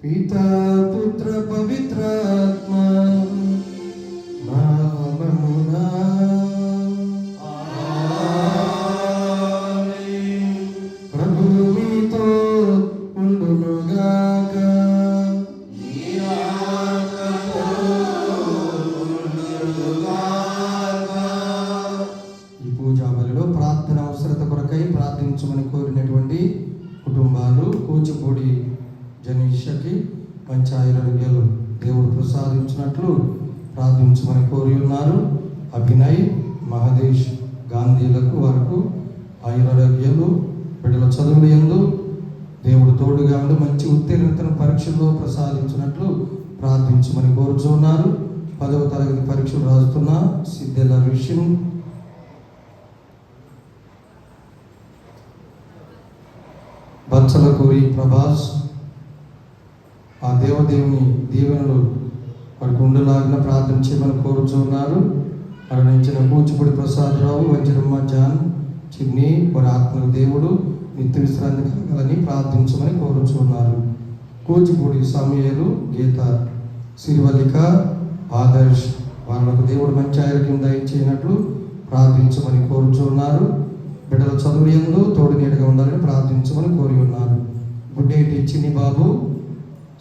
పితా పుత్ర పవిత్రాత్మ నామమునా ప్రభువు మీతో ఉండునుగాక. ఈ పూజా బలిలో ప్రార్థన అవసరత కొరకై ప్రార్థించమని కోరినటువంటి కుటుంబాలు కూచిపూడి జనీషకి మంచి ఆరోగ్యాలు దేవుడు ప్రసాదించినట్లు ప్రార్థించమని కోరి ఉన్నారు. అభినయ్, మహదేష్ గాంధీలకు వరకు ఆరోగ్యాలు బిడ్డల చదువులు యందు దేవుడు తోడుగా ఉండి మంచి ఉత్తీర్ణతను పరీక్షల్లో ప్రసాదించినట్లు ప్రార్థించమని కోరుచున్నారు. 10వ తరగతి పరీక్షలు రాస్తున్న సిద్ధెల విషయం, బత్సలకూరి ప్రభాస్ ఆ దేవదేవుని దీవెనలు వారికి ఉండలాగిన ప్రార్థన చేయమని కోరుచున్నారు. మరణించిన కూచిపూడి ప్రసాదరావు, వంజరమ్మ జాన్ చిన్ని వారి ఆత్మకు దేవుడు నిత్య విశ్రాంతి కలగాలని ప్రార్థించమని కోరుచున్నారు. కూచిపూడి సమయలు, గీత, సిరివల్లిక, ఆదర్శ్ వాళ్ళకు దేవుడు మంచి ఆరోగ్యం దయచేయనట్లు ప్రార్థించమని కోరుచున్నారు. బిడ్డల చదువు యందు తోడు నీడగా ఉండాలని ప్రార్థించమని కోరి ఉన్నారు. గుడ్డేటి చిన్ని బాబు,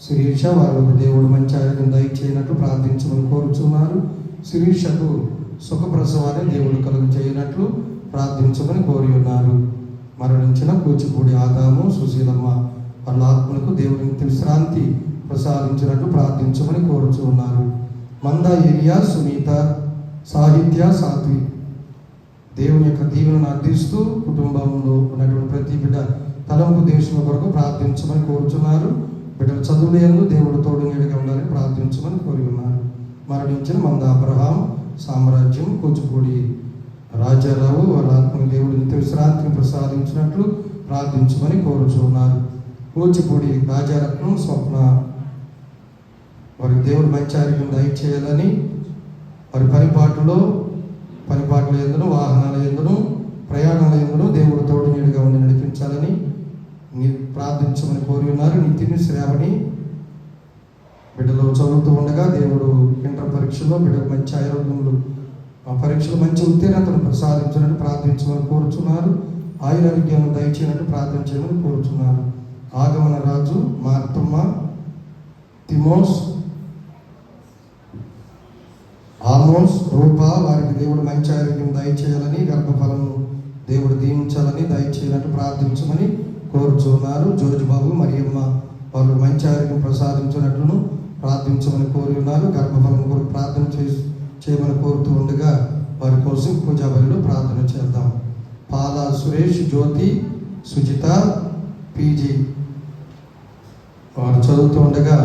శిరీష వాళ్ళకు దేవుడు మంచి ఆరోగ్యం దయచేయనట్లు ప్రార్థించమని కోరుచున్నారు. శిరీషకు సుఖప్రసవాన్ని దేవుడు కలుగు చేయనట్లు ప్రార్థించమని కోరి ఉన్నారు. మరణించిన కూచిపూడి ఆదాము, సుశీలమ్మ వాళ్ళ ఆత్మలకు దేవుడి విశ్రాంతి ప్రసాదించినట్లు ప్రార్థించమని కోరుచున్నారు. మంద ఏరియా, సునీత, సాహిత్య, సాత్వి దేవుని యొక్క దీవెనను అందిస్తూ కుటుంబంలో ఉన్నటువంటి ప్రతి బిడ్డ తలంపు దేశం కొరకు ప్రార్థించమని కోరుచున్నారు. బిడ్డల చదువులు యందు దేవుడు తోడు నీడగా ఉండాలని ప్రార్థించమని కోరి ఉన్నారు. మరణించిన మంద అబ్రహాం, సామ్రాజ్యం, కూచిపూడి రాజారావు వాళ్ళ ఆత్మకు దేవుడు నిత్య విశ్రాంతిని ప్రసాదించినట్లు ప్రార్థించమని కోరుచున్నారు. కూచిపూడి రాజారత్నం, స్వప్న వారికి దేవుడు మంచి ఆరోగ్యం దయచేయాలని వారి పనిపాట్ల యందును, వాహనాల యందును, ప్రయాణాల యందును దేవుడు తోడు నీడుగా ఉండి నడిపించాలని ప్రార్థించమని కోరి ఉన్నారు. నితిని శ్రావణి బిడ్డలు చదువుతూ ఉండగా దేవుడు ఇంటర్ పరీక్షలో బిడ్డకు మంచి ఆరోగ్యములు, ఆ పరీక్షలు మంచి ఉత్తీర్ణతను ప్రసాదించాలని ప్రార్థించమని కోరుచున్నారు. ఆయురారోగ్యం దయచేయనట్టు ప్రార్థన చేయమని కోరుచున్నారు. ఆగమన రాజు, మార్తమ్మ, తిమోస్, ఆమోస్, రూప వారికి దేవుడు మంచి ఆరోగ్యం దయచేయాలని, గర్భఫలము దేవుడు దీవించాలని దయచేయాలని ప్రార్థించమని కోరుచున్నారు. జోజు బాబు, మరియమ్మ వాళ్ళు మంచి ఆరోగ్యం ప్రసాదించినట్లును ప్రార్థించమని కోరి ఉన్నారు. గర్భఫలం కొరకు ప్రార్థన చేయమని కోరుతూ ఉండగా వారి కోసం పూజా బలిలో ప్రార్థన చేద్దాం. పాల సురేష్, జ్యోతి, సుజిత, పీజీ వారు చదువుతూ ఉండగా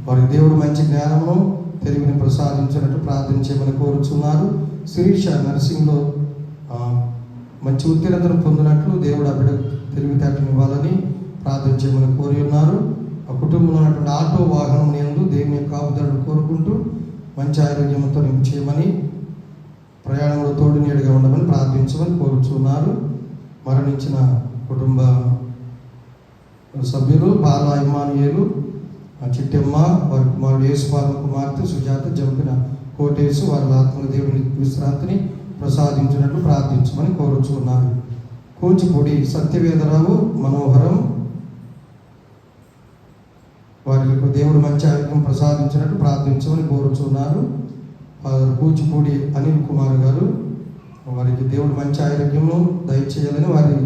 వారికి దేవుడు మంచి జ్ఞానమును, తెలివిని ప్రసాదించినట్టు ప్రార్థన చేయమని కోరుచున్నారు. శిరీష నర్సింగ్లో మంచి ఉత్తీర్ణతను పొందినట్లు దేవుడు ఆ బిడ్డ తెలివితేటలు ఇవ్వాలని ప్రార్థన చేయమని కోరి ఉన్నారు. ఆ కుటుంబంలో ఉన్నటువంటి ఆటో వాహనం యందు దేవుని యొక్క కాపుదలను కోరుకుంటూ మంచి ఆరోగ్యంతో నింపు చేయమని, ప్రయాణంలో తోడు నీడుగా ఉండమని ప్రార్థించమని కోరుచున్నారు. మరణించిన కుటుంబ సభ్యులు బాల ఇమ్మానుయేలు, చిట్టమ్మ, వారి కుమారుడు యేసుపాల కుమార్తె సుజాత, జంపిన కోటేసు వారి ఆత్మ దేవుని విశ్రాంతిని ప్రసాదించినట్లు ప్రార్థించమని కోరుచున్నారు. కూచిపూడి సత్యవేదరావు, మనోహరం వారికి దేవుడు మంచి ఆరోగ్యం ప్రసాదించినట్టు ప్రార్థించమని కోరుచున్నారు. ఫాదర్ కూచిపూడి అనిల్ కుమార్ గారు వారికి దేవుడు మంచి ఆరోగ్యము దయచేయాలని, వారి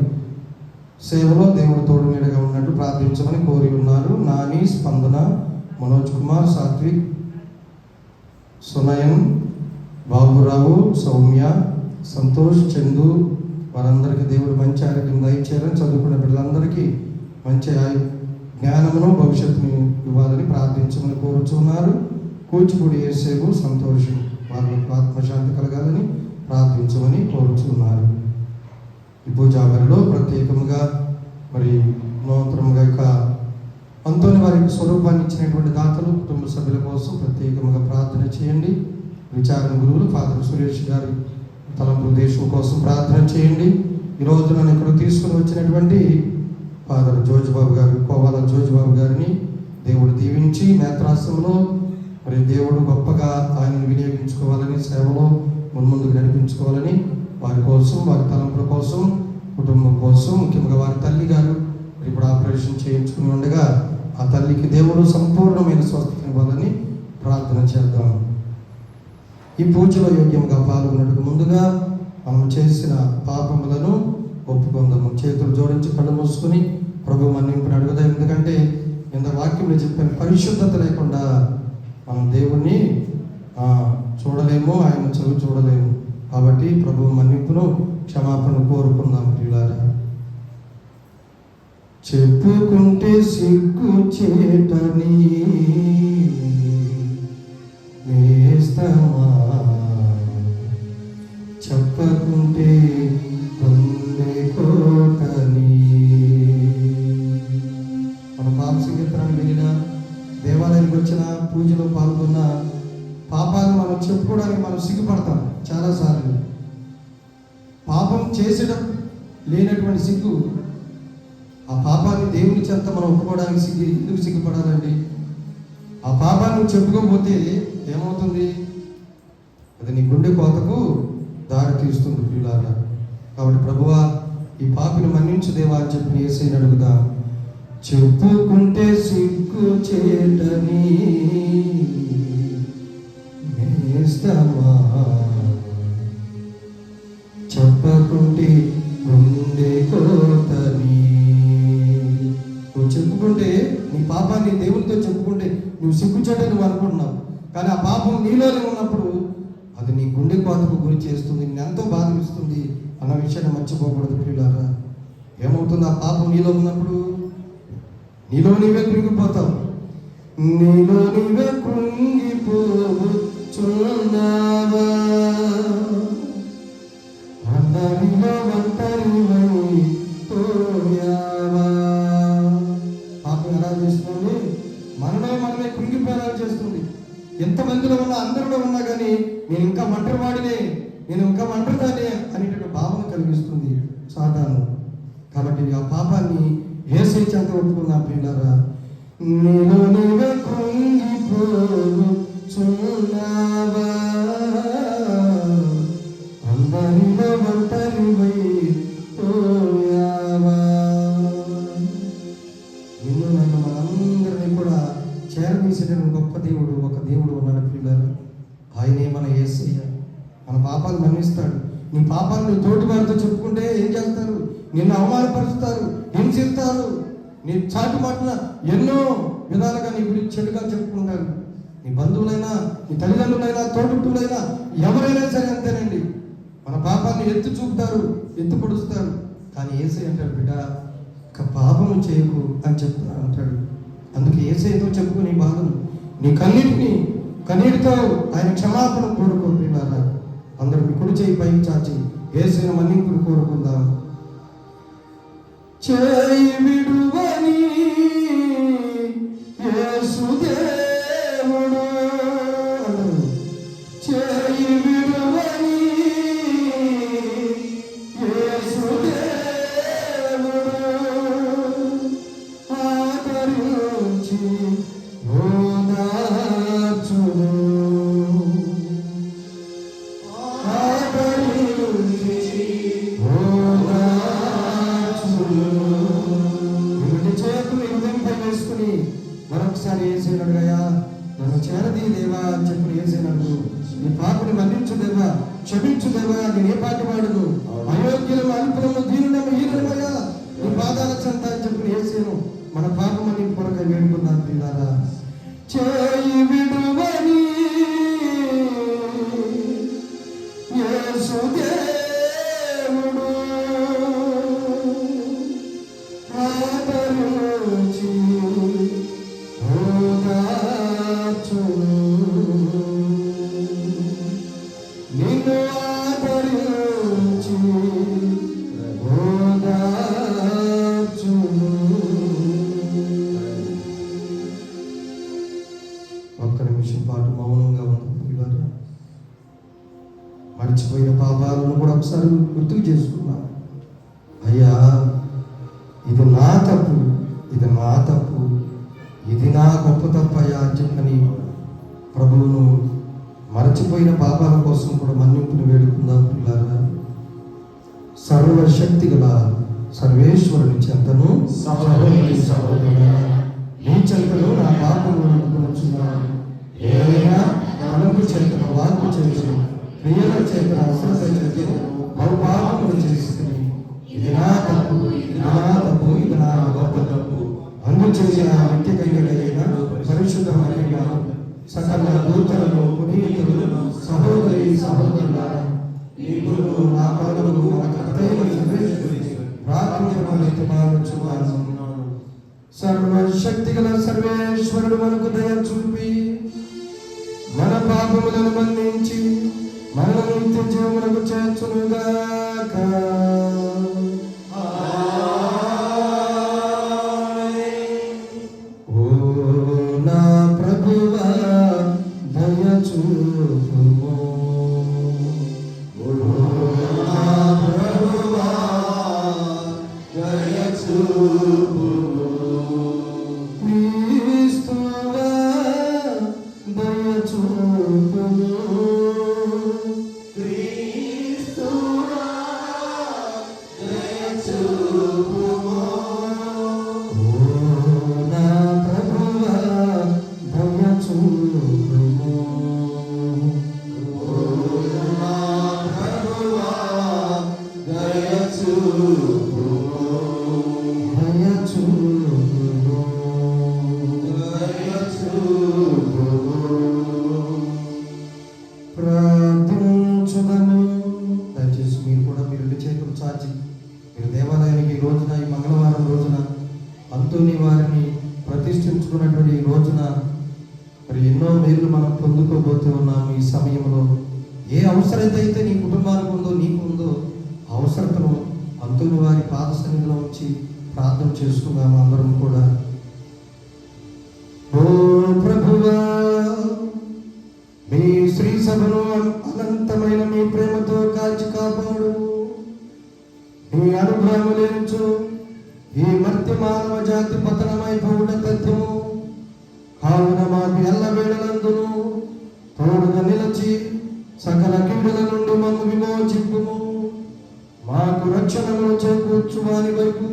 సేవలో దేవుడు తోడు నీడగా ఉన్నట్టు ప్రార్థించమని కోరి ఉన్నారు. నాని, స్పందన, మనోజ్ కుమార్, సాత్విక్, సునయన్, బాబురావు, సౌమ్య, సంతోష్, చందు వారందరికీ దేవుడు మంచి ఆరోగ్యం దయచేయాలని, చదువుకునే బిడ్డలందరికీ మంచి జ్ఞానమును, భవిష్యత్తుని ఇవ్వాలని ప్రార్థించమని కోరుచున్నారు. కూచిపూడి ఏసేపు, సంతోషం వారికి ఆత్మశాంతి కలగాలని ప్రార్థించమని కోరుచున్నారు. ఈ పూజాబలిలో ప్రత్యేకంగా మరి నూతనంగా ఇక అంతోని వారికి స్వరూపాన్ని ఇచ్చినటువంటి దాతలు, కుటుంబ సభ్యుల కోసం ప్రత్యేకంగా ప్రార్థన చేయండి. విచారణ గురువులు ఫాదర్ సురేష్ గారి తలంపు దేశం కోసం ప్రార్థన చేయండి. ఈరోజు నన్ను ఇక్కడ తీసుకుని వచ్చినటువంటి ఫాదర్ జోజుబాబు గారు, కోవాల జోజుబాబు గారిని దేవుడు దీవించి నేత్రాశ్రమంలో మరి దేవుడు గొప్పగా ఆయనను వినియోగించుకోవాలని, సేవలో ముందుకు నడిపించుకోవాలని వారి కోసం, వారి తలంపుల కోసం, కుటుంబం కోసం, ముఖ్యంగా వారి తల్లి గారు ఇప్పుడు ఆపరేషన్ చేయించుకుని ఉండగా ఆ తల్లికి దేవుడు సంపూర్ణమైన స్వస్థత ఇవ్వాలని ప్రార్థన చేద్దాం. ఈ పూజలో యోగ్యంగా పాల్గొనడానికి ముందుగా మనం చేసిన పాపములను ఒప్పుకుందాము. చేతులు జోడించి కళ్ళు మూసుకొని ప్రభు మన్నింపుని అడుగుదాం. ఎందుకంటే ఇంత వాక్యంలో చెప్పిన పరిశుద్ధత లేకుండా మనం దేవుణ్ణి చూడలేము, ఆయన చదువు చూడలేము. కాబట్టి ప్రభు మన్నింపును, క్షమాపణ కోరుకుందాం. ప్రియులారా, చెప్పుకుంటే సిగ్గు చేటని వేస్తామా, చెప్పకుంటే కోటని. మన పాప సంగీతానికి వెళ్ళిన, దేవాలయానికి వచ్చిన, పూజలో పాల్గొన్న పాపాలు మనం చెప్పుకోవడానికి మనం సిగ్గుపడతాం చాలాసార్లు. పాపం చేసడం లేనటువంటి సిగ్గు, ఆ పాపాన్ని దేవుని చెంత మనం ఒప్పుకోవడానికి ఎందుకు సిగ్గుపడాలండి? ఆ పాపాన్ని చెప్పుకోకపోతే ఏమవుతుంది? అది నీ గుండె కోతకు దారి తీస్తుంది ప్రియులారా. కాబట్టి ప్రభువా, ఈ పాపిని మన్నించు దేవా అని చెప్పి యేసయ్యని అడుగుదాం. చెప్పుకుంటే సిగ్గు చేటని వేస్తామా, చెప్పకుంటే గుండె కోతని. నువ్వు చెప్పుకుంటే, నీ పాపాన్ని దేవునితో చెప్పుకుంటే నువ్వు సిగ్గుచేటని నువ్వు అనుకుంటున్నావు. కానీ ఆ పాపం నీలోనే ఉన్నప్పుడు అది నీ గుండె కోతకు గురి చేస్తుంది, ఎంతో బాధిస్తుంది అన్న విషయాన్ని మర్చిపోకూడదు ప్రియులారా. ఏమవుతుంది? ఆ పాపం నీలో ఉన్నప్పుడు నీలో నీవే కృంగిపోతావు. నీలో నీవే కృంగిపోచున్నావా, అందరిలో ఒంటరివై పోయావా. పాపం ఎలా చేస్తుంది? మనమే కృంగిపోయేలా చేస్తుంది. ఎంతమందిలో ఉన్నా, అందరిలో ఉన్నా కానీ నేను ఇంకా చెడ్డవాడినే, నేను ఇంకా ఒంటరిదానే అనేటువంటి భావన కలిగిస్తుంది సాతాను. కాబట్టి ఆ పాపాన్ని యేసయ్య చెంత ఒప్పుకున్నా ప్రియులారా. నీలో నీవే కృంగిపోచున్నావా, అందరిలో ఒంటరివై పోయావా. నిన్ను నన్ను మనందరినీ కూడా చేరదీసేటువంటి గొప్ప దేవుడు, ఒక దేవుడు ఉన్నాడు ప్రియులారా. ఆయనే మన యేసయ్య. మన పాపాలు మన్నిస్తాడు. నీ పాపాలు నీ తోటి వారితో చెప్పుకుంటే ఏం చేస్తారు? నిన్ను అవమానపరుస్తారు, హింసిస్తారు. నీ చాటి మాటల ఎన్నో విధాలుగా నీ గురించి చెడుగా చెప్పుకుంటారు. నీ బంధువులైనా, నీ తల్లిదండ్రులైనా, తోడుట్టులైనా, ఎవరైనా సరే అంతేనండి. మన పాపాన్ని ఎత్తి చూపుతారు, ఎత్తి పొడుస్తారు. కానీ యేసయ్య అంటాడు, బిడ్డ ఒక పాపము చేయకు అని చెప్తా అంటాడు. అందుకే యేసయ్యతో చెప్పుకు నీ బాధను, నీ కన్నీటితో ఆయన క్షమాపణ కోరుకుంటున్నారా. అందరూ మీ కుడి చేయి పైకి చాచి యేసయ్య మన్నింపును కోరుకుందాం. చేయి విడువని యేసుదేవుడు, చేయి విడువని యేసుదేవుడు, ఆదరించి ఓదార్చును, ఆదరించి ఓదార్చును. చేతులు హృదయంపై వేసుకుని మరొకసారి యేసయ్యనడుగయ్యా, నన్ను చేరదీ దేవా అని చెప్పి యేసయ్యనడు. నీ పాపని మన్నించు దేవా, క్షమించు దేవా, నేను ఏ పాటి వాడును, అయోగ్యులము, అల్పులము, దీనులము, హీనులమయ్యా, నీ పాదాల చెంత అని చెప్పి యేసయ్యను మన పాప మన్నింపు కొరకై వేడుకుందాం ప్రియులారా. చేయి విడువని యేసుదేవుడు, ఆదరించి ఓదార్చును, నిన్ను ఆదరించి ఓదార్చును. ఒక్క నిమిషం పాటు మౌనంగా ఉంటుంది. మర్చిపోయిన పాపాలను కూడా ఒకసారి గుర్తుకు చేసుకున్నాం. అయ్యా, ఇది నా తప్పు, ఇది నా తప్పు, ఇది నా గొప్ప తప్పు అయ్యా అని చెప్పని ప్రభువును మరచిపోయిన పాపాల కోసం కూడా మన్నింపుని వేడుకుందాం పిల్లారా. సర్వశక్తి గల సర్వేశ్వరుని చెంతను నీ చెంతను నా పాపములను అనుకున్నాను. ఏదైనా తలంపు చేతను, వాక్కు చేతను, క్రియల చేతను, అశ్రద్ధ చేతను బహు పాపములు చేస్తుంది. ఇది నా తప్పు, ఇది నా తప్పు, ఇది నా గొప్ప తప్పు. అందుచేసిన నిత్య కన్యకైన పరిశుద్ధమైన సకల దూతలను, పునీతులను, సహోదరి సహోదరులారా, ఇప్పుడు నా పాదములు ప్రార్థించున్నాను. సర్వశక్తి గల సర్వేశ్వరుడు మనకు దయ చూపి మన పాపములను మన్నించి మనను నిత్య జీవమునకు చేర్చునుగాక. ఓ నా ప్రభువా దయ చూపుము, ఓ నా ప్రభువా దయ చూపుము, క్రీస్తువా దయ చూపుము, క్రీస్తువా దయ చూపుము, ఓ నా ప్రభువా దయ చూపుము, ఓ నా ప్రభువా దయ చూపుము, దయ చూపుము, దయ చూపుము. ప్రార్థించుదము. దయచేసి మీరు కూడా మీరు రెండు చేతులు చాచి మీరు దేవాలయానికి ఈ రోజున, ఈ మంగళవారం రోజున అంతోని వారిని ప్రతిష్ఠించుకున్నటువంటి ఈ రోజున మరి ఎన్నో మేలు మనం పొందుకోబోతూ ఉన్నాము. ఈ సమయంలో ఏ అవసరత అయితే నీ కుటుంబానికి ఉందో, నీకు ఉందో అవసరతను అంతోని వారి పాద సన్నిధిలో ఉంచి ప్రార్థన చేసుకుందాము అందరం కూడా. ఓ ప్రభువా, మీ శ్రీ సభను అనంతమైన బిడ్డలను నీ ప్రేమతో కాల్చి కాపాడు. నీ అనుగ్రహం లేనిచు ఈ మర్త్య మానవ జాతి పతనమైపోవుట తథ్యము. కావున మాకు ఎల్లవేళలందును తోడుగా నిలిచి సకల కీడుల నుండి మమ్ము విమోచింపుము. మాకు రక్షణను చేకూర్చు వారి వైపు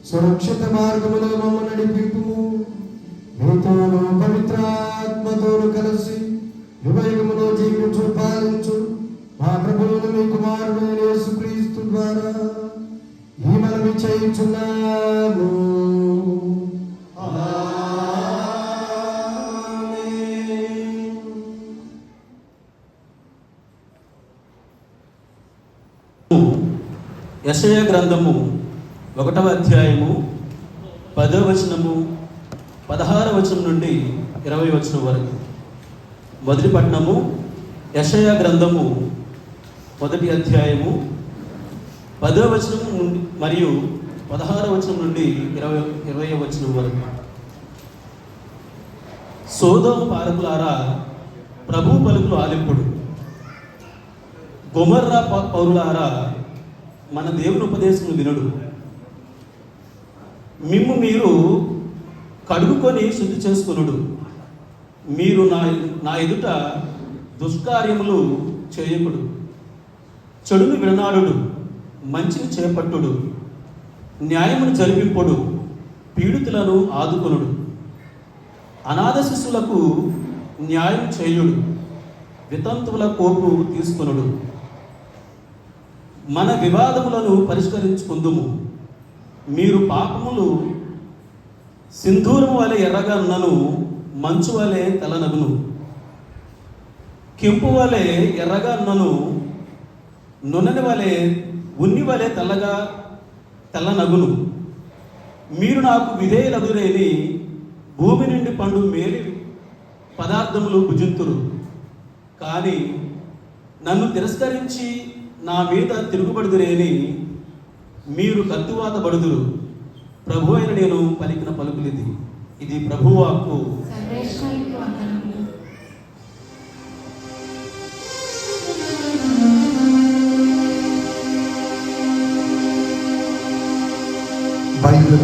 సురక్షిత మార్గములో మమ్ము నడిపింపుము. మీతోను పవిత్రాత్మతోను కలిసి యుగయుగములో జీవించు పాలించు మా ప్రభువును మీ కుమారుడు యేసుక్రీస్తు ద్వారా ఈ మనవి చేయుచున్నాము. యెషయా గ్రంథము 1వ అధ్యాయము 10వ వచనము 16వ వచనం నుండి 20వ వచనం వరకు. మొదటి పట్టణము యెషయా గ్రంథము 1వ అధ్యాయము 10వ వచనం నుండి మరియు 16వ వచనం నుండి 20వ వచనం వరకు. సోదోము పాలకులారా, ప్రభు పలుకులు ఆలింపుడు. గొమొర్రా పౌరులారా, మన దేవుని ఉపదేశం వినుడు. మిమ్ము మీరు కడుగుకొని శుద్ధి చేసుకొనుడు. మీరు నా ఎదుట దుష్కార్యములు చేయకుడు. చెడును విడనాడుడు, మంచిని చేపట్టుడు, న్యాయమును జరిపింపుడు, పీడితులను ఆదుకొనుడు, అనాథ శిశువులకు న్యాయం చేయుడు, వితంతువుల కోపు తీసుకొనుడు. మన వివాదములను పరిష్కరించుకుందుము. మీరు పాపములు సింధూరము వలె ఎర్రగా ఉన్నను, మంచు వలె తెల్లనగును. కెంపు వలె ఎర్రగా ఉన్నను, నూనె వలె ఉన్ని వలె తెల్లనగును. మీరు నాకు విధేయులగురేని భూమి నుండి పండు మేలి పదార్థములు భుజింతురు. కానీ నన్ను తిరస్కరించి నా మీద తిరుగుబడుదురేని మీరు కత్తివాత పడుదురు. ప్రభు అయిన నేను పలికిన పలుకులిది. ఇది ప్రభువాక్కు. బైబిల్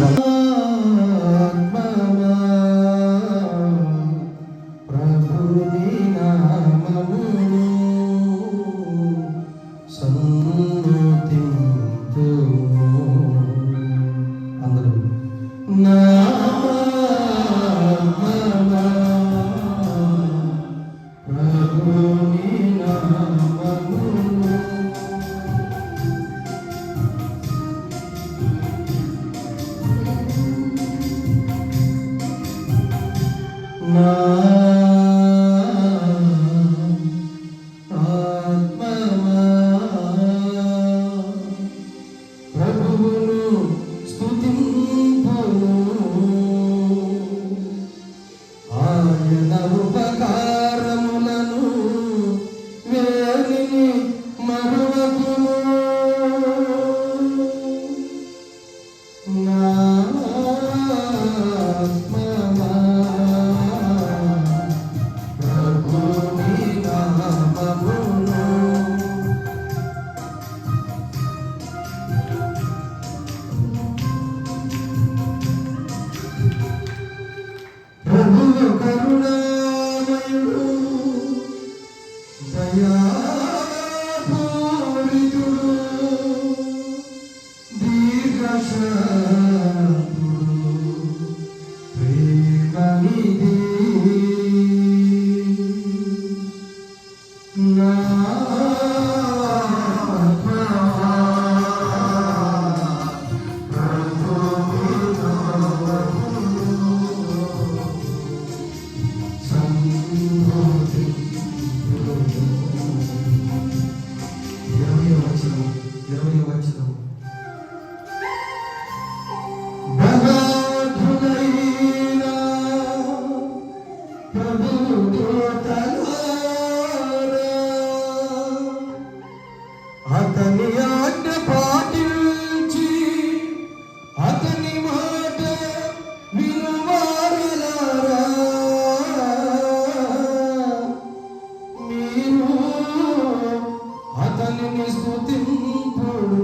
అతనిని స్తుతింపుడు.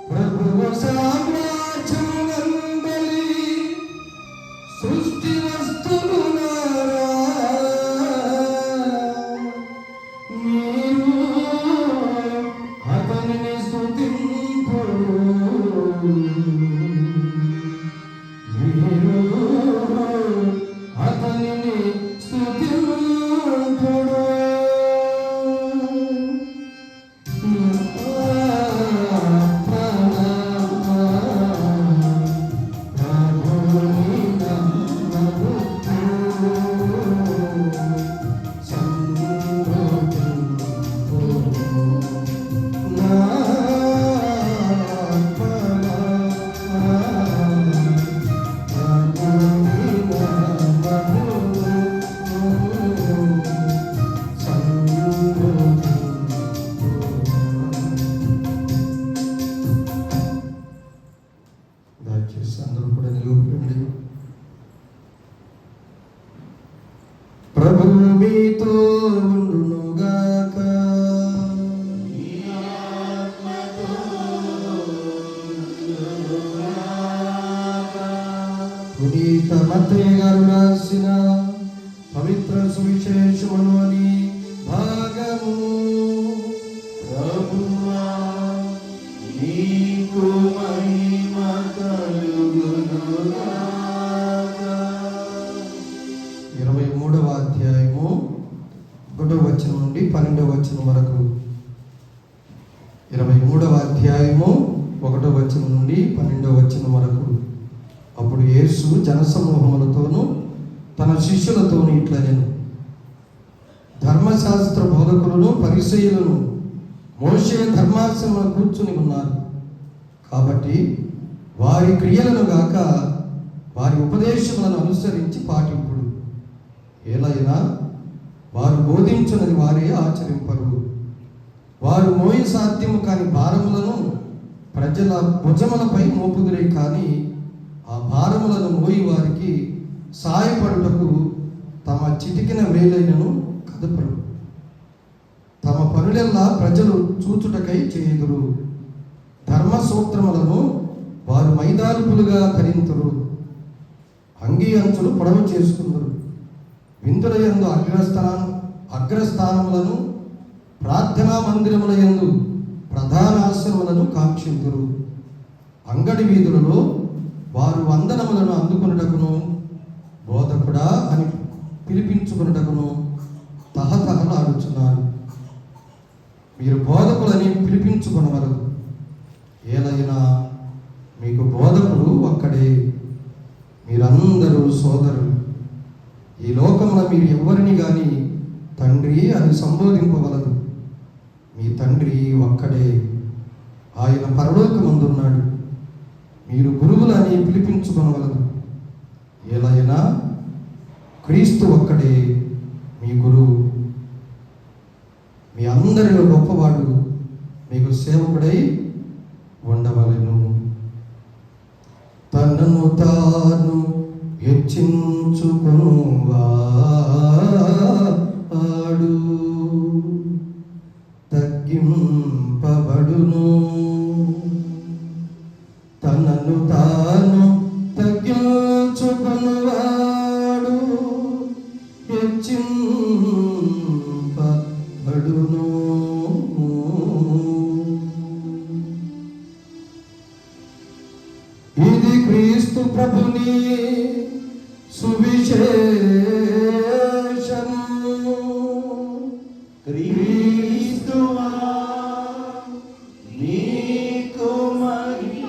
ప్రభువు సామ్రాజ్యమునందలి సృష్టి వస్తువులారా, మీరు అతనిని స్తుతింపుడు. మీరు అతనిని స్తుతింపుడు. దయచేసి అందరూ కూడా నిలువుపండి. ప్రభువు మీతో ఉండునుగాక. పునీత మత్తయి గారు రాసిన పవిత్ర సువిశేషములోని భాగము. ప్రభువా నీకు మహిమ కలుగునుగాక. 23వ అధ్యాయము 1వ వచనం నుండి 12వ వచనం వరకు. 23వ అధ్యాయము 1వ వచనం నుండి 12వ వచనం వరకు. అప్పుడు యేసు జనసమూహములతోనూ తన శిష్యులతోనూ ఇట్లనెను: ధర్మశాస్త్ర బోధకులను పరిసయ్యులను మోషే ధర్మాసనంలో కూర్చుని ఉన్నారు. కాబట్టి వారి క్రియలను గాక వారి ఉపదేశములను అనుసరించి పాటింపుడు. ఏలైనా వారు బోధించున్నది వారే ఆచరింపరు. వారు మోయ సాధ్యము కాని భారములను ప్రజల భుజములపై మోపుదురే కానీ ఆ భారములను మోయి వారికి సాయపడుటకు తమ చిటికిన వేలైనను కదపరు. తమ పనులెల్లా ప్రజలు చూచుటకై చేయుదురు. ధర్మ సూత్రములను వారు మైదాల్పులుగా ధరింతురు. అంగీ అంచులు పొడవు చేసుకుందరు. విందుల యందు అగ్రస్థానములను ప్రార్థనా మందిరముల యందు ప్రధానాశ్రములను కాంక్షింతురు. అంగడి వీధులలో వారు వందనములను అందుకొనుటకును బోధకుడా అని పిలిపించుకొనుటకును తహతహలాడుచున్నారు. మీరు బోధకులని పిలిపించుకొనవలదు. ఏలైనా మీకు బోధకుడు ఒక్కడే, మీరందరూ సోదరులు. ఈ లోకమున మీరు ఎవరిని గాని తండ్రి అని సంబోధింపవలదు. మీ తండ్రి ఒక్కడే, ఆయన పరలోకమందున్నాడు. మీరు గురువులని పిలిపించుకొనవలదు. ఏలైనా క్రీస్తు ఒక్కడే మీ గురువు. మీ అందరిలో గొప్పవాడు మీకు సేవకుడై ఉండవలెను. తనను తాను హెచ్చించుకొనువాడు తగ్గింపబడును. తనను తాను తగ్గించుకొనువాడు హెచ్చింపబడును. ఇది క్రీస్తు ప్రభుని సువిశేషము. క్రీస్తువా నీకు మహిమ.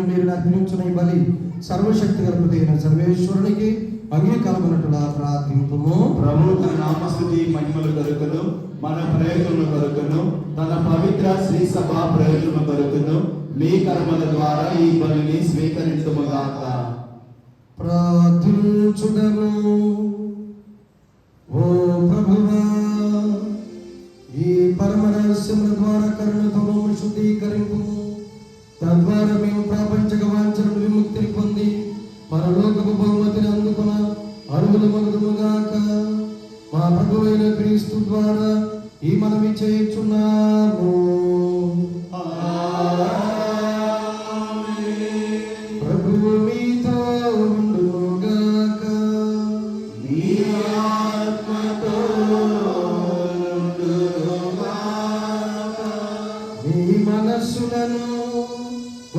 మీరు అర్పించిన ఈ బలి సర్వశక్తి గలపదైన సర్వేశ్వరునికి అంగీకారమైనట్టుగా ప్రార్థింపుము. ప్రభు తన నామస్తుతి మహిమల కొరకును మన ప్రయోజనం కొరకును తన పవిత్ర శ్రీ సభ ప్రయోజనం కొరకును మీ కర్మల ద్వారా ఈ బలిని స్వీకరించుముగాక. ప్రార్థించుదము. ఓ ప్రభువా, ఈ పరమ రహస్యముల ద్వారా కరుణతో మమ్మల్ని శుద్ధీకరింపు. తద్వారా మేము ప్రాపంచక వాంఛనను విముక్తిని పొంది పరలోకపు బహుమతిని అందుకున్న అరువుల మగుదుముగాక. మా ప్రభువైన క్రీస్తు ద్వారా ఈ మనవి చేయుచున్నాము. ప్రభువు మీతో ఉండుగాక. మీ ఆత్మతో ఉండుగాక. మీ మనస్సులను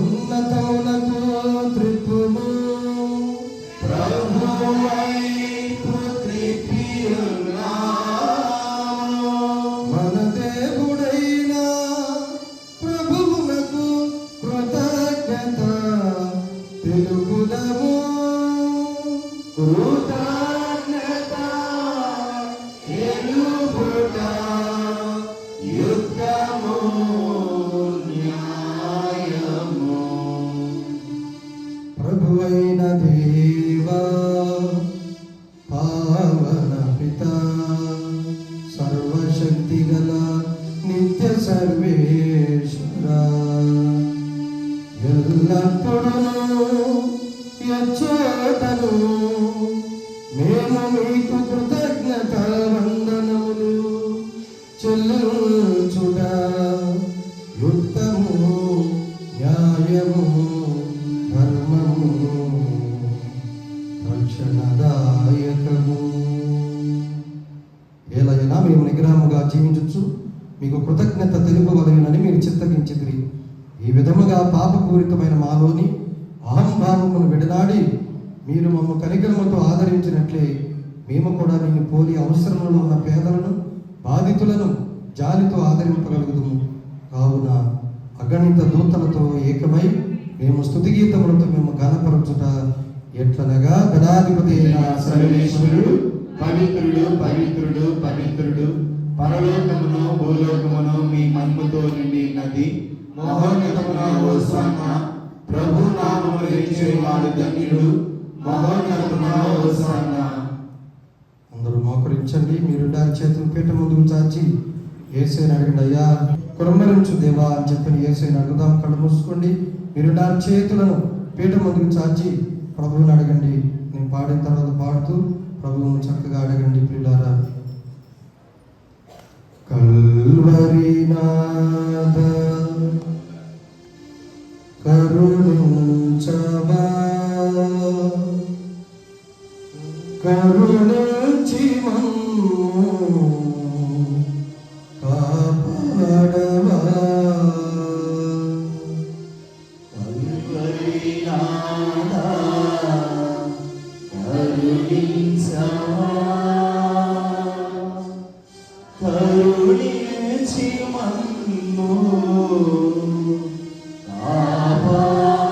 ఉన్నతములకు త్రిప్పుము. ప్రభువైపు త్రిప్పియున్నాము. మన దేవుడైన ప్రభువునకు కృతజ్ఞత తెలుపుదము. కృతజ్ఞత తెలుపుట యుక్తము న్యాయము. ప్రభువైన దేవా, పావన పిత, సర్వశక్తి గల నిత్య సర్వేశ్వర, ఎల్లప్పుడూ ఎచ్చోటను మేము మీకు కృతజ్ఞత వందనములు చెల్లించుట యుక్తము న్యాయము ధర్మము రక్షణదాయకము. ఏలైనా మేము నిగ్రహముగా జీవించచ్చు మీకు కృతజ్ఞత తెలుపవలెనని మీరు చిత్తగించితిరి. ఈ విధముగా పాపపూరితమైన మాలోని అహంభావమును విడనాడి మీరు మమ్మ కనికరముతో ఆదరించినట్లే మేము కూడా నిన్ను పోలి అవసరంలో ఉన్న పేదలను బాధితులను జాలితో ఆదరింపగలుగుదుము. కావున అగణిత దూతలతో ఏకమై మేము స్తుతిగీతములతో మేము ఘనపరచుట ఎట్లనగా గణాధిపతి అయిన సర్వేశ్వరుడు పవిత్రుడు పవిత్రుడు పవిత్రుడు, పరలోకమును భూలోకమును మీ మహిమతో నిండి ఉన్నది. మహోన్నతమున హోసన్నా, ప్రభు నామమున వచ్చేవాడు ధన్యుడు. మహోన్నతమున హోసన్నా. అందరూ మోకరించండి. మీరు చేతులు పీట ముందుకు చాచి యేసుని అడగండి. అయ్యా కురమరించు దేవా అని చెప్పని యేసుని అడుగుదాం. కళ్ళు మూసుకోండి. మీరు చేతులను పీట ముందుకు చాచి ప్రభువుని అడగండి. నేను పాడిన తర్వాత పాడుతూ ప్రభువును చక్కగా అడగండి. ప్రియులారా, కల్వరినాథ కరుణించవా, కరుణించి మమ్ము కాపాడవా. కరుణించి మమ్ము కాపాడవా.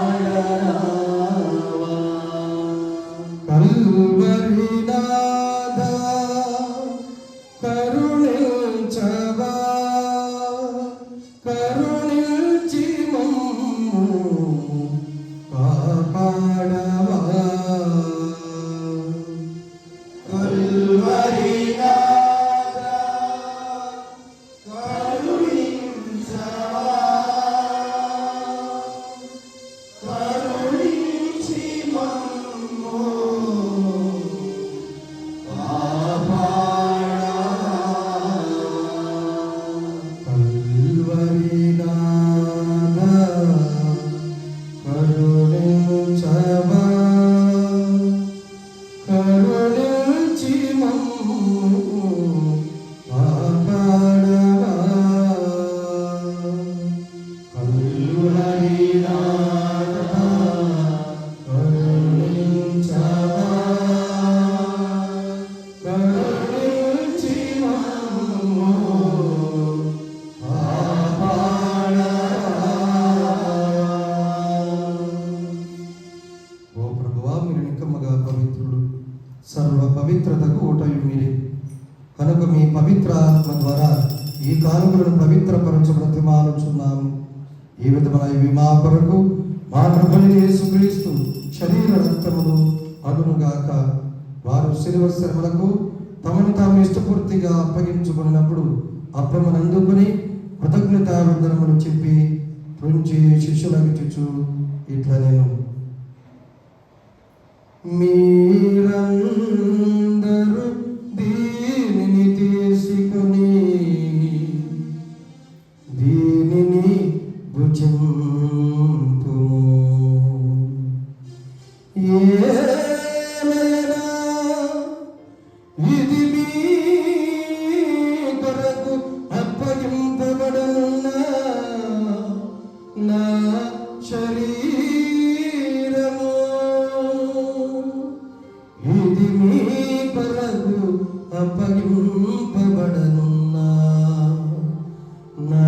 పాదములను పవిత్రపరచు బ్రతిమాలుచున్నాము. ఈ విధమైన ఇవి మా కొరకు మా ప్రభువైన యేసుక్రీస్తు శరీర రక్తములు అగునుగాక. వారు శిలువ శ్రమలకు తమను తాము ఇష్టపూర్తిగా అప్పగించుకున్నప్పుడు అప్పమును అందుకుని కృతజ్ఞతావందనములు చెప్పి త్రుంచి శిష్యులకు చుచు ఇట్లా నేను మీరందరూ దీనిని తీసుకొని దీనిని భుజింపుము. ఏలైనా ఇది మీ కొరకు అప్పగింపబడున్న నా శరీరము. ఇది మీ కొరకు అప్పగింపబడున్న నా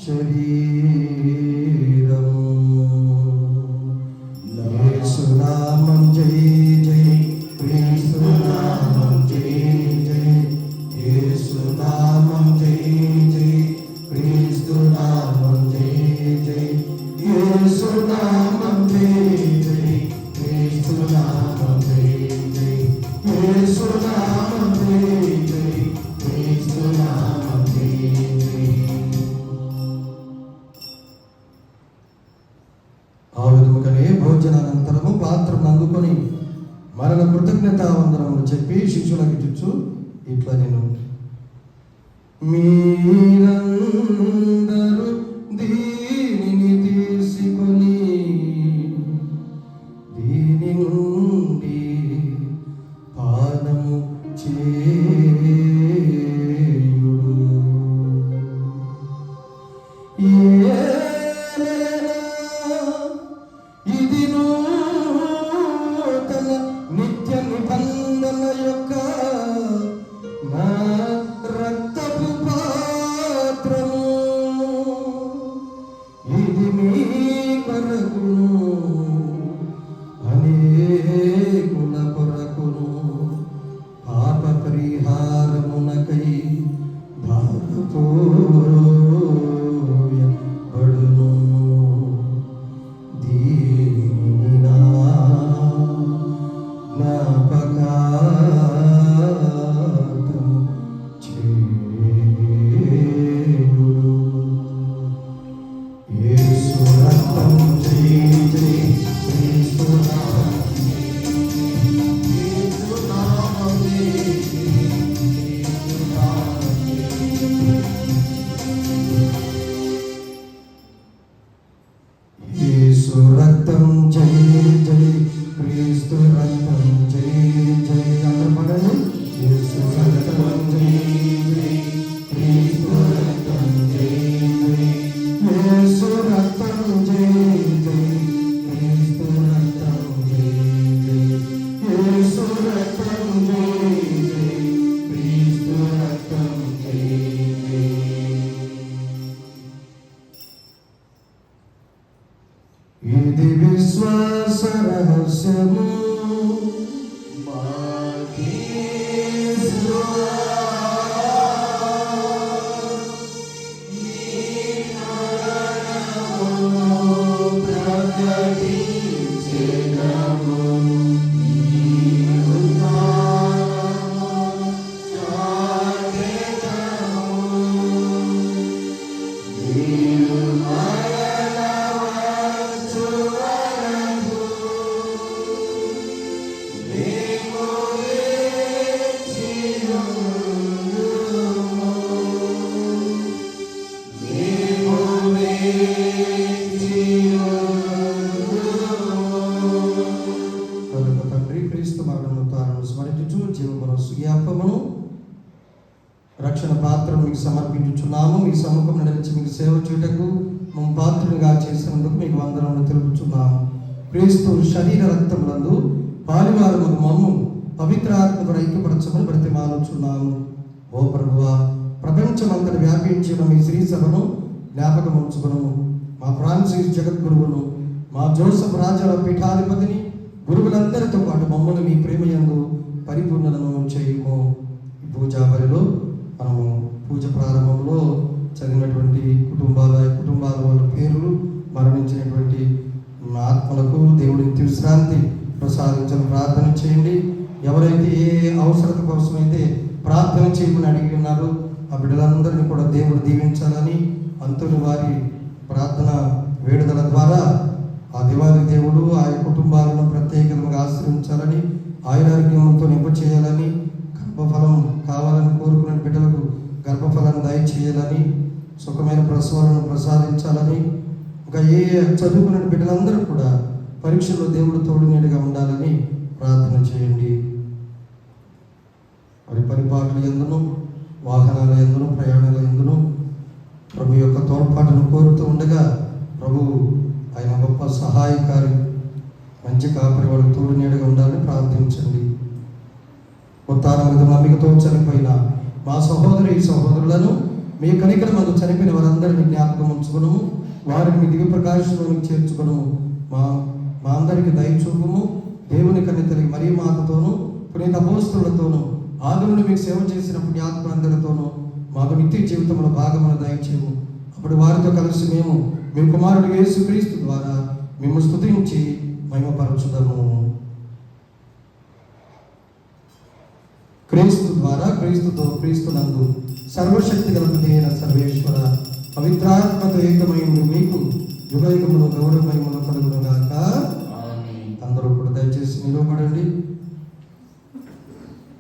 శరీరము. యేసునామం జై జై, క్రీస్తునామం జై జై, యేసునామం జై జై, క్రీస్తునామం జై జై, యేసునామం జై జై, క్రీస్తునామం జై జై, యేసునామం జై జై, క్రీస్తునామం జై జై. ఆ విధముగానే భోజనానంతరము పాత్రను అందుకొని మరల కృతజ్ఞతావందనములు చెప్పి శిష్యులకు చుచ్చు ఇట్లా నేను మీరందరూ దీనిని తీసుకొని దీని నుండి పానము చేయుడు. ఇది నూతన నిత్య నిబంధన యొక్క నా రక్తపు పాత్రము. ఇది మీ కొరకును అనేకుల కొరకును పాప పరిహారమునకై ధారపోయబడును. దీనిని నా జ్ఞాపకార్థము చేయుడు. యేసు రక్తం జై జై, క్రీస్తు నామం జై జై, యేసు నామం జై జై, యేసు నామం జై జై. యేసు రక్తం జై జై, క్రీస్తు రక్తం జై జై. అందరూ పడండి. యేసు రక్తం జై జై, క్రీస్తు రక్తం జై జై, యేసు రక్తం జై జై, క్రీస్తు రక్తం జై జై, యేసు రక్తం జై జై, క్రీస్తు రక్తం జై జై. ఇది విశ్వాస రహస్యము రక్షణ పాత్రను మీకు సమర్పించుచున్నాము. మీ సముఖం నడిచి మీకు సేవ చేయుటకు మేము పాత్రలుగా చేసినందుకు మీకు వందనములు తెలుపుచున్నాము. క్రీస్తు శరీర రక్తములందు పాలువారము మమ్ము పవిత్ర ఆత్మకు ఐక్యపరచమని బ్రతిమాలుచున్నాము. ఓ ప్రభువా, ప్రపంచమంతటి వ్యాపించిన మీ శ్రీ సభను జ్ఞాపకం ఉంచుకును. మా ఫ్రాన్సిస్ జగద్గురువును, మా జోసఫ్ రాజాల పీఠాధిపతిని, గురువులందరితో పాటు మమ్మల్ని మీ ప్రేమయందు పరిపూర్ణలను చేయము. ఈ పూజా బలిలో మనము పూజ ప్రారంభంలో చదివినటువంటి కుటుంబాల వాళ్ళ పేర్లు, మరణించినటువంటి ఆత్మలకు దేవుడి నిత్య విశ్రాంతి ప్రసాదించని ప్రార్థన చేయండి. ఎవరైతే ఏ అవసరత కోసమైతే ప్రార్థన చేయమని అడిగి ఉన్నారో ఆ బిడ్డలందరినీ కూడా దేవుడు దీవించాలని, అంతుని వారి ప్రార్థన వేడుదల ద్వారా ఆ దేవాది దేవుడు ఆయా కుటుంబాలను ప్రత్యేకంగా ఆశ్రయించాలని, ఆయురారోగ్యంతో నింప చేయాలని, గర్భఫలం కావాలని కోరుకునే బిడ్డలకు గర్భఫలాన్ని దయచేయాలని, సుఖమైన ప్రసవాలను ప్రసాదించాలని, ఇంకా ఏ చదువుకునే బిడ్డలందరూ కూడా పరీక్షల్లో దేవుడు తోడు నీడుగా ఉండాలని ప్రార్థన చేయండి. మరి పరిపాలన ఎందును, వాహనాల ఎందును, ప్రయాణాల ఎందును ప్రభు యొక్క తోడ్పాటును కోరుతూ ఉండగా ప్రభు ఆయన గొప్ప సహాయకారి, మంచి కాపరి వాడు తోడు నీడగా ఉండాలని ప్రార్థించండి. ఉత్తాన మీద నమ్మికతో చనిపోయిన మా సహోదరులను మీ కనికరమందు చనిపోయిన వారందరినీ జ్ఞాపకం ఉంచుకును, వారిని మీ దివ్య ప్రకాశంలోనికి చేర్చుకును. మా అందరికి దయచూపుము. దేవుని కన్యతల్లి మరియ మాతతోనూ పునీత అపోస్తలులతోనూ ఆదిలో మీకు సేవ చేసిన పుణ్యాత్మలందరితోనూ మాకు నిత్య జీవితంలో భాగమును దయచేయము. అప్పుడు వారితో కలిసి మేము మీ కుమారుడు యేసుక్రీస్తు ద్వారా మేము స్తుతించి మహిమపరచుదాము. క్రీస్తు ద్వారా, క్రీస్తుతో, క్రీస్తునందు సర్వశక్తి గల సర్వేశ్వర పవిత్రాత్మతో ఏకమైంది మీకు యుగయుగములు గౌరవమయములు కలుగునుగాక. అందరూ కూడా దయచేసి నిలవబడండి.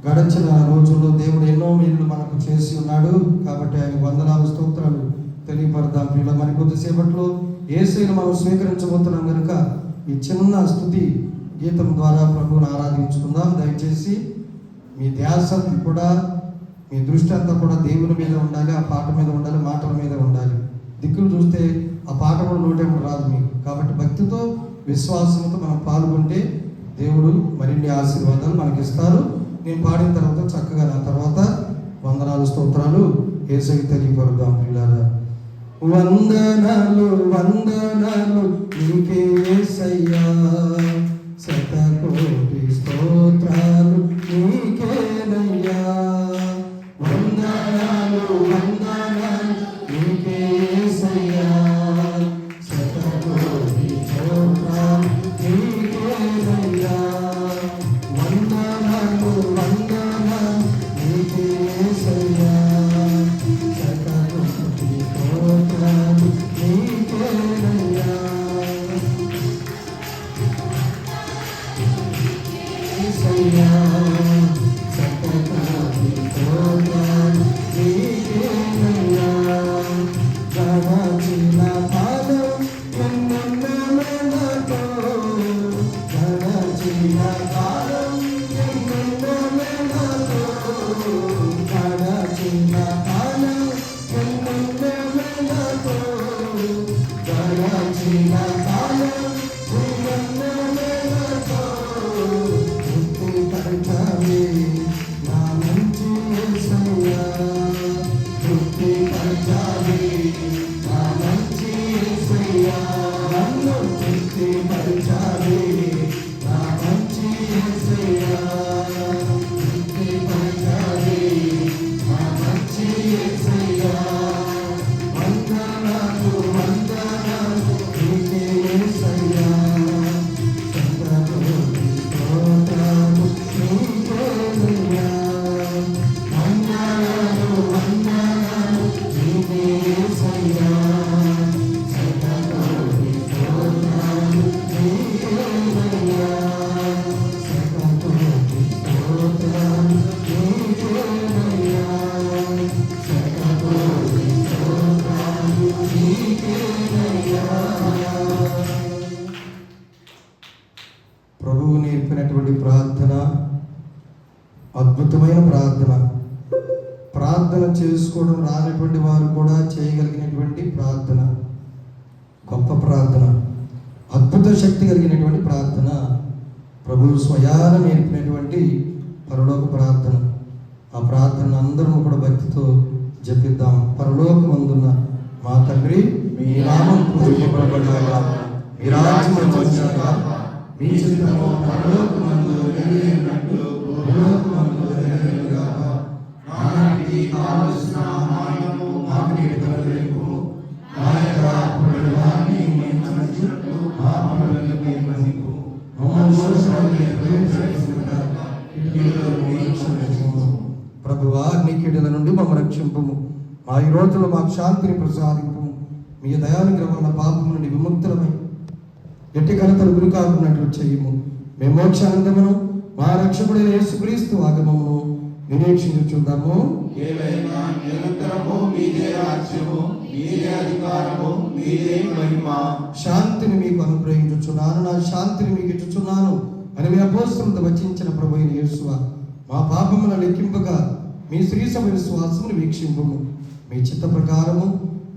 గడచిన రోజుల్లో దేవుడు ఎన్నో మేలు మనకు చేసి ఉన్నాడు కాబట్టి ఆయన వందనాలు స్తోత్రాలు తెలియపడదాం. ఇలా మరి కొద్దిసేపట్లో యేసుని మనం స్వీకరించబోతున్నాం కనుక ఈ చిన్న స్తుతి గీతం ద్వారా ప్రభువుని ఆరాధించుకుందాం. దయచేసి మీ ధ్యాస కూడా, మీ దృష్టి అంతా కూడా దేవుని మీద ఉండాలి, ఆ పాట మీద ఉండాలి, మాటల మీద ఉండాలి. దిక్కులు చూస్తే ఆ పాట కూడా నోటేమో రాదు మీకు. కాబట్టి భక్తితో, విశ్వాసంతో మనం పాల్గొంటే దేవుడు మరిన్ని ఆశీర్వాదాలు మనకి ఇస్తారు. నేను పాడిన తర్వాత చక్కగా నా తర్వాత వందనాలు స్తోత్రాలు యేసుకి తెలియపరుద్దాం. పిల్లారా, వందనాలు వందనాలు నీకే యేసయ్యా, శతకోటి స్తోత్రాలు నీకేనయ్యా. వందనాలు వందనాలు నీకే యేసయ్యా, శతకోటి స్తోత్రాలు నీకేనయ్యా. వందనాలు వందనాలు నీకే యేసయ్యా, శతకోటి స్తోత్రాలు నీకేనయ్యా. యేసయ్యా, శతకోటి స్తోత్రాలు నీకేనయ్యా. గడచిన కాలం ఎన్నెన్నో, గడచిన కాలం ఎన్నెన్నో, గడచిన కాలం ఎన్నెన్నో, గడచిన కాలం ఎన్నెన్నో. తృప్తిపరచాలి నా మంచి యేసయ్యా, తృప్తిపరచాలి నా మంచి యేసయ్యా, నన్ను తృప్తిపరచాలి నా మంచి యేసయ్యా, తృప్తిపరచాలి నా మంచి యేసయ్యా. వందనాలు వందనాలు నీకే యేసయ్యా, శతకోటి స్తోత్రాలు నీకేనయ్యా. వందనాలు వందనాలు నీకే యేసయ్యా, శతకోటి స్తోత్రాలు నీకేనయ్యా, శతకోటి స్తోత్రాలు నీకేనయ్యా, శతకోటి స్తోత్రాలు నీకేనయ్యా. ప్రభువు నేర్పినటువంటి ప్రార్థన అద్భుతమైన ప్రార్థన. ప్రార్థన చేసుకోవడం రానటువంటి వారు కూడా చేయగలిగినటువంటి ప్రార్థన, గొప్ప ప్రార్థన, అద్భుత శక్తి కలిగినటువంటి ప్రార్థన. ప్రభువు స్వయాన నేర్పినటువంటి పరలోక ప్రార్థన. ఆ ప్రార్థన అందరం కూడా భక్తితో జపిద్దాం. పరలోకమందున్న మా తండ్రి, మీ నామం పూజింపబడగాక, మీ రాజ్యం వచ్చుగాక, మీ చిత్తము పరలోకమందు నెరవేరినట్లు భూలోకమందు నెరవేరుగాక. నానాటికి కావలసిన ప్రభువా నీ కీడుల నుండి మమ్మల్ని రక్షింపుము. మా ఈ రోజుల్లో మాకు శాంతిని ప్రసాదింపు. మీ దయానుగ్రహం పాపము నుండి విముక్తులమై ఎట్టి ఘనతలు గురి కాకున్నట్లు చేయము. మేము మోక్షానందమును మా రక్షకుడైన యేసుక్రీస్తు ఆగమమును నిరీక్షించుచున్నాము. ఏవైనా నిరంతరము మీదే రాజ్యము, మీదే అధికారము, మీదే మహిమ. శాంతిని మీకు అనుగ్రహించుచున్నాను, నా శాంతిని మీకు ఇచ్చుచున్నాను అని మీ అపోస్తలులతో వచించిన ప్రభు అయిన యేసువా, మా పాపములను లెక్కింపగా మీ శ్రీసభ విశ్వాసమును వీక్షింపుము. మీ చిత్త ప్రకారము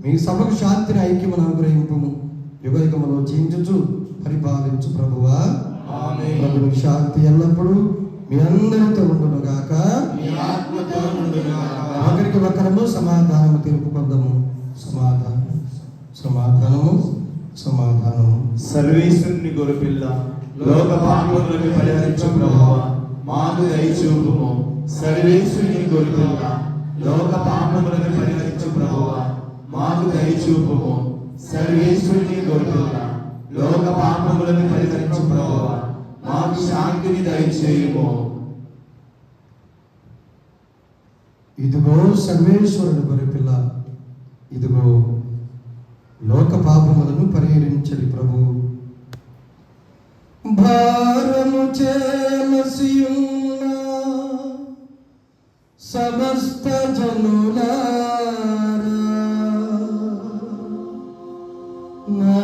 మీ సభకు శాంతిని ఐక్యమును అనుగ్రహింపుము. యుగయుగములో జీవించుచు పరిపాలించు ప్రభువా. ఆమేన్. ప్రభుని శాంతి ఎల్లప్పుడూ మీ అందరితో ఉండును గాక. మీ ఆత్మతో ఉండునుగాక. ఒకరికి ఒకరము సమాధానము తెలుపుకుందాము. సమాధానము. సర్వేశ్వరుని గొర్రెపిల్ల, లోక పాపములను పరిహరించు ప్రభువా, మాకు దయచూపుము. సర్వేశ్వరుని గొర్రెపిల్ల, లోక పాపములను పరిహరించు ప్రభువా, మాకు దయచూపుము. సర్వేశ్వరుని గొర్రెపిల్ల, లోక పాపములను పరిహరించు ప్రభువా, మాకు శాంతిని దయచేయుము. ఇదిగో సర్వేశ్వరుని గొర్రెపిల్ల, ఇదిగో లోక పాపములను పరిహరించడి ప్రభు. భారము చేలసియున్న సమస్త జనులారా నా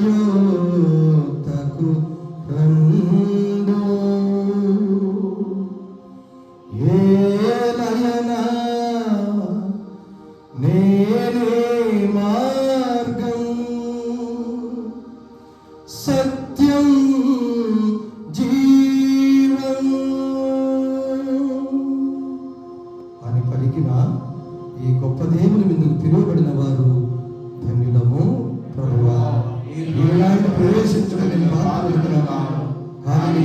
యొద్దకు రండు. ఏలయనా నేనే మార్గం, సత్యం, జీవం అని పలికిన ఈ గొప్ప దేవుని మీదకు పిలువబడిన వారు ధన్యులము ప్రభువా. ఈనాడు ప్రవేశించడం పాత్రను కానీ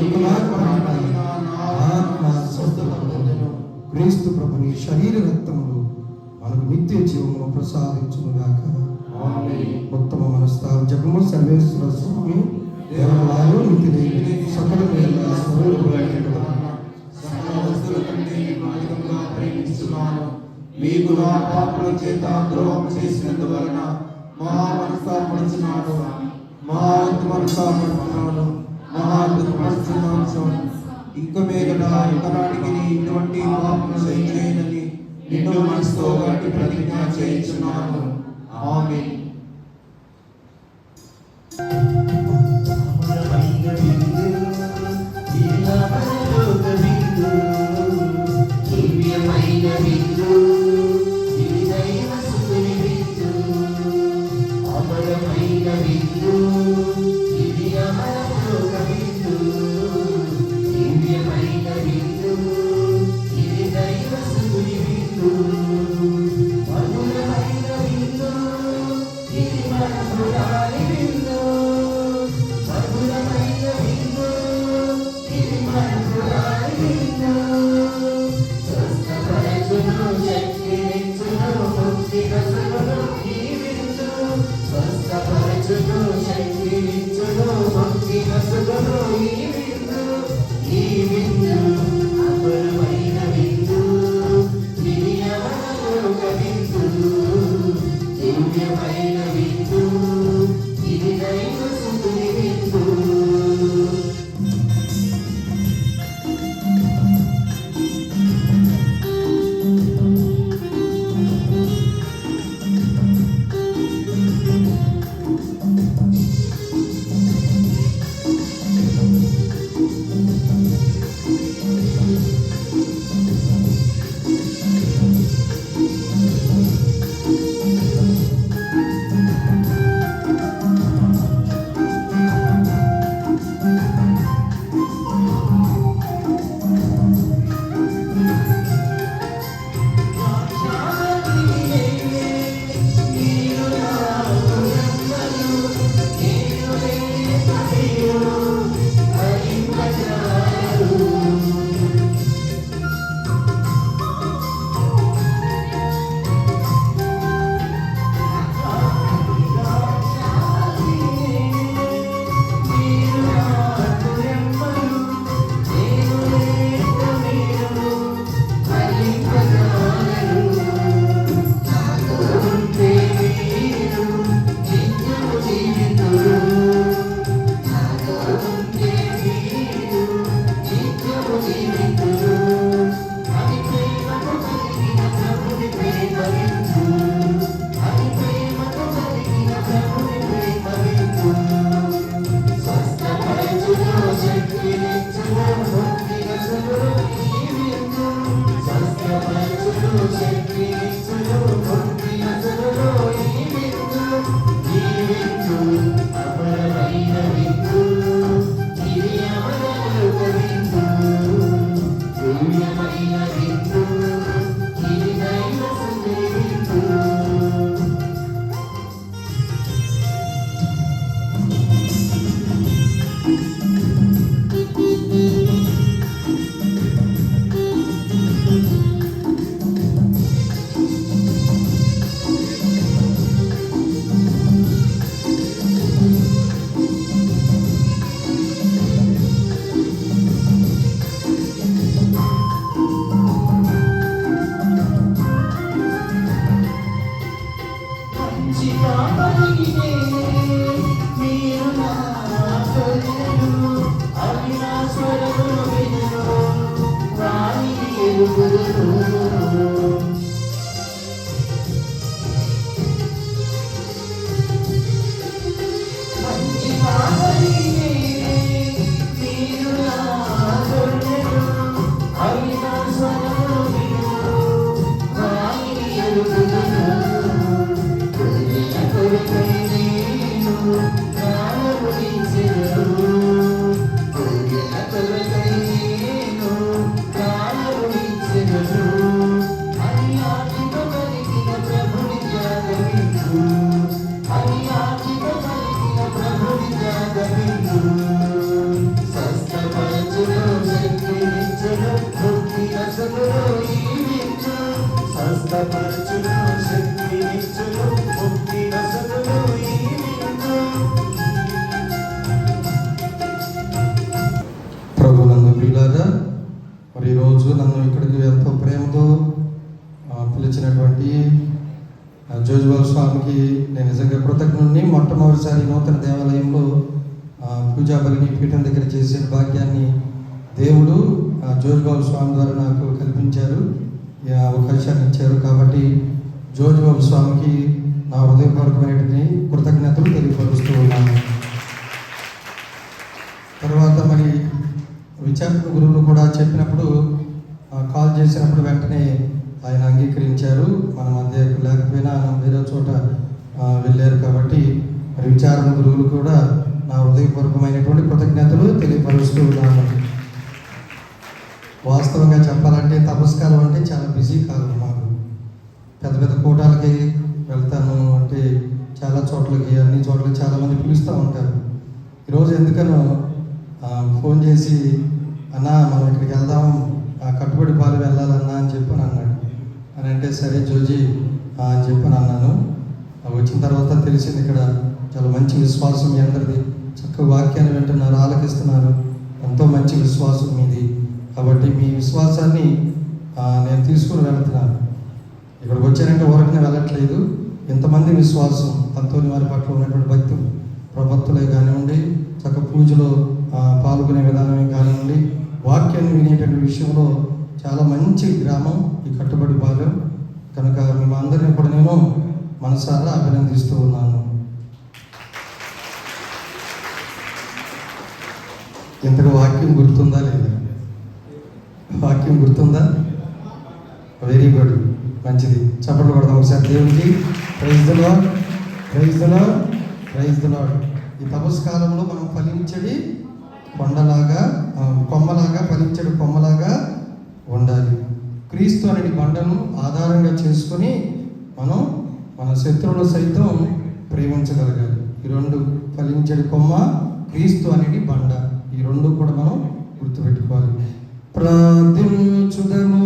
ఆత్మ స్వస్థపరచును. క్రీస్తు ప్రభుని శరీర రక్తములు మనకు నిత్య జీవమును ప్రసాదించునుగాక. ఉత్తమ మనస్తాం జపము. సర్వేశ్వర స్వామి దేవాలయం నిత్య దేవుని సకల మేలుల స్వరూపుడైన మీకు నా పాపల చేత ద్రోహం చేసినందువలన మహా మనస్తాపడుచున్నాను, మహా మనస్తాపడుతున్నాను, మహా దుఃఖపడుచున్నాను స్వామి. ఇంక మీదట ఇంకనాటికి ఇటువంటి పాపం చేయనని నిన్ను మనసుతో గట్టి ప్రతిజ్ఞ చేయించున్నాను. ఆమేన్. దివ్యమైన విందు ఇది సకలు ఈవించు స్వస్థపరచును శక్తినిచ్చును ముక్తి నొసగును ఈవించు. ప్రభునందు ప్రియులారా, మరి ఈరోజు నన్ను ఇక్కడికి ఎంతో ప్రేమతో పిలిచినటువంటి జోజిబాబు స్వామికి నేను నిజంగా కృతజ్ఞుడిని. మొట్టమొదటిసారి నూతన దేవాలయంలో పూజా బలిని పీఠం దగ్గర చేసే భాగ్యాన్ని దేవుడు జోజిబాబు స్వామి ద్వారా నాకు కల్పించారు, ఈ అవకాశాన్ని ఇచ్చారు. కాబట్టి జోజిబాబు స్వామికి నా హృదయపూర్వకమైనటువంటి కృతజ్ఞతలు తెలియపరుస్తూ ఉన్నాను. తర్వాత మరి విచారణ గురువులు కూడా చెప్పినప్పుడు కాల్ చేసినప్పుడు వెంటనే ఆయన అంగీకరించారు. మన మధ్య లేకపోయినా ఆయన వేరే చోట వెళ్ళారు. కాబట్టి మరి విచారణ గురువులు కూడా నా హృదయపూర్వకమైనటువంటి కృతజ్ఞతలు తెలియపరుస్తూ ఉన్నాను. వాస్తవంగా చెప్పాలంటే తపస్కాలం అంటే చాలా బిజీ కాలం మాకు. పెద్ద పెద్ద కూటాలకి వెళ్తాను అంటే చాలా చోట్లకి, అన్ని చోట్లకి చాలామంది పిలుస్తూ ఉంటారు. ఈరోజు ఎందుకనో ఫోన్ చేసి అన్నా మనం ఇక్కడికి వెళ్దాం, కట్టుబడి పాలు వెళ్ళాలన్నా అని చెప్పి అన్నాడు. అని అంటే సరే జోజీ అని చెప్పి అన్నాను. వచ్చిన తర్వాత తెలిసింది ఇక్కడ చాలా మంచి విశ్వాసం మీ అందరిది, చక్కగా వాక్యాన్ని వింటున్నారు, ఆలకిస్తున్నారు, ఎంతో మంచి విశ్వాసం మీది. కాబట్టి మీ విశ్వాసాన్ని నేను తీసుకుని వెళ్తున్నాను. ఇక్కడికి వచ్చానంటే ఊరకనే వెళ్ళట్లేదు. ఇంతమంది విశ్వాసం పంతోని వారి పట్ల ఉన్నటువంటి భక్తి ప్రభక్తులే కానివ్వండి, చక్క పూజలో పాల్గొనే విధానమే కానివ్వండి, వాక్యాన్ని వినేటువంటి విషయంలో చాలా మంచి గ్రామం ఈ కట్టుబడి భాగం. కనుక మేమందరినీ కూడా నేను మనసారా అభినందిస్తూ ఉన్నాను. ఇంతకు వాక్యం గుర్తుందా లేదా? వాక్యం గుర్తుందా? వెరీ గుడ్, మంచిది. చప్పట్లు కొడదాం ఒకసారి దేవునికి. Praise the lord, praise the lord, praise the lord. ఈ తపస్కాలంలో మనం ఫలించడి కొండలాగా, కొమ్మలాగా, ఫలించడి కొమ్మలాగా ఉండాలి. క్రీస్తు అనే బండను ఆధారంగా చేసుకొని మనం మన శత్రువులు సైతం ప్రేమించగలగాలి. ఈ రెండు, ఫలించడి కొమ్మ, క్రీస్తు అనేది బండ, ఈ రెండు కూడా మనం గుర్తుపెట్టుకోవాలి. ప్రార్థించుదము.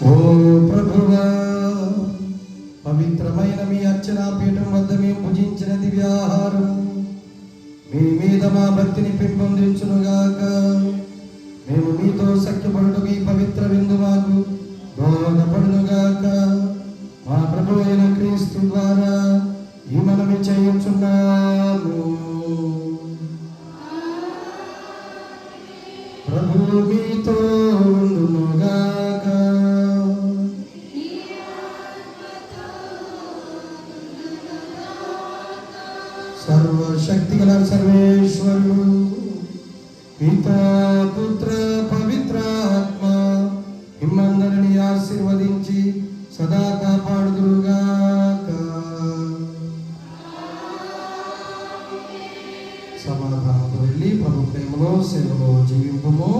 ఓ ప్రభువా, పవిత్రమైన మీ అర్చనా పీఠం వద్ద మేము భుజించిన దివ్యాహారం మీ మీద మా భక్తిని పెంపొందించునుగాక. మేము మీతో సఖ్యపడుటకు మీ పవిత్ర విందు మాకు బోధపడునుగాక. మా ప్రభు అయిన క్రీస్తు ద్వారా ఈ మనవి చేయుచున్నాము. ప్రభు మీతో ఉండునుగాక. సర్వశక్తిగల సర్వేశ్వరుడు పితా, పుత్ర, పవిత్ర ఆత్మ మిమ్మందరిని ఆశీర్వదించి సదా కాపాడుదురుగాక. సమాధానంతో వెళ్ళి ప్రభు ప్రేమలో సేవలో జీవింపుము.